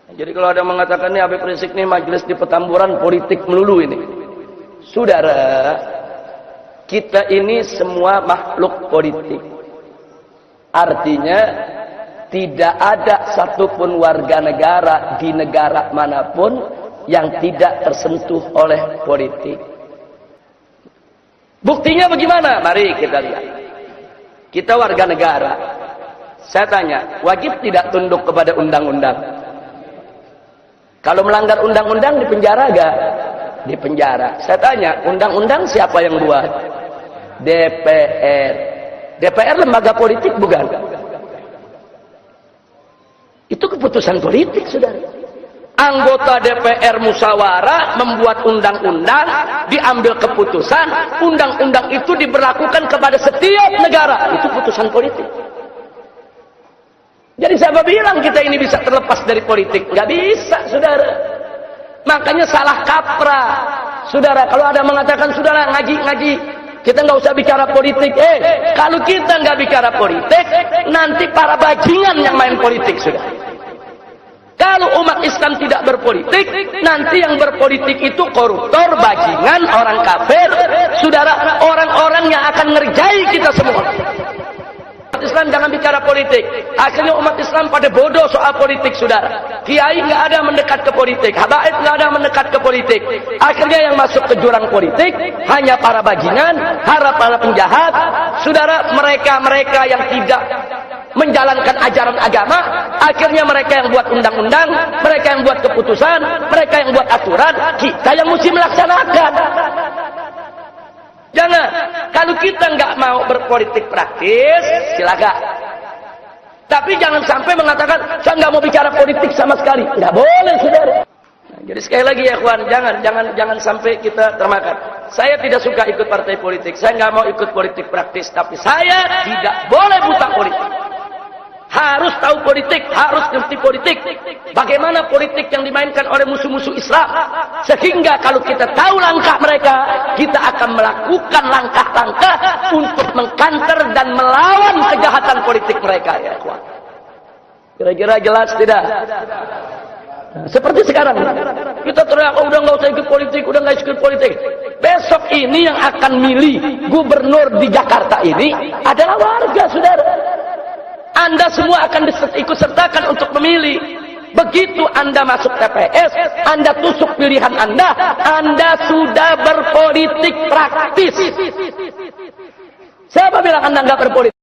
Jadi kalau ada yang mengatakan ini Habib Rizik ini majelis di Petamburan politik melulu ini. Saudara, kita ini semua makhluk politik. Artinya tidak ada satupun warga negara di negara manapun yang tidak tersentuh oleh politik. Buktinya bagaimana? Mari kita lihat. Kita warga negara. Saya tanya, wajib tidak tunduk kepada undang-undang? Kalau melanggar undang-undang dipenjara gak? Dipenjara. Saya tanya, undang-undang siapa yang buat? DPR. DPR lembaga politik bukan? Itu keputusan politik, saudara. Anggota DPR musyawarah membuat undang-undang, diambil keputusan, undang-undang itu diberlakukan kepada setiap negara. Itu putusan politik. Jadi siapa bilang kita ini bisa terlepas dari politik? Nggak bisa, saudara. Makanya salah kaprah. Saudara, kalau ada mengatakan, saudara ngaji-ngaji, kita nggak usah bicara politik. Kalau kita nggak bicara politik, nanti para bajingan yang main politik, saudara. Kalau umat Islam tidak berpolitik, nanti yang berpolitik itu koruptor, bajingan, orang kafir, saudara, orang-orang yang akan ngerjai kita semua. Umat Islam jangan bicara politik. Akhirnya umat Islam pada bodoh soal politik, saudara. Kiai nggak ada mendekat ke politik, habaib nggak ada mendekat ke politik. Akhirnya yang masuk ke jurang politik hanya para bajingan, para penjahat, saudara. Mereka yang tidak menjalankan ajaran agama, akhirnya mereka yang buat undang-undang, mereka yang buat keputusan, mereka yang buat aturan, kita yang mesti melaksanakan. Jangan, kalau kita nggak mau berpolitik praktis, silakan. Tapi jangan sampai mengatakan, saya nggak mau bicara politik sama sekali. Nggak boleh, saudara. Nah, jadi sekali lagi ya, kawan, jangan sampai kita termakan. Saya tidak suka ikut partai politik. Saya nggak mau ikut politik praktis. Tapi saya tidak boleh buta politik. Harus tahu politik, harus ngerti politik. Bagaimana politik yang dimainkan oleh musuh-musuh Islam. Sehingga kalau kita tahu langkah mereka, kita akan melakukan langkah-langkah untuk mengkanter dan melawan kejahatan politik mereka. Ya, kira-kira jelas tidak? Nah, seperti sekarang, kita teriak, oh, udah nggak usah ikut politik, udah nggak ikut politik. Besok ini yang akan milih gubernur di Jakarta ini adalah warga, saudara. Anda semua akan ikut sertakan untuk memilih. Begitu Anda masuk TPS, Anda tusuk pilihan Anda sudah berpolitik praktis. Siapa bilang Anda nggak berpolitik?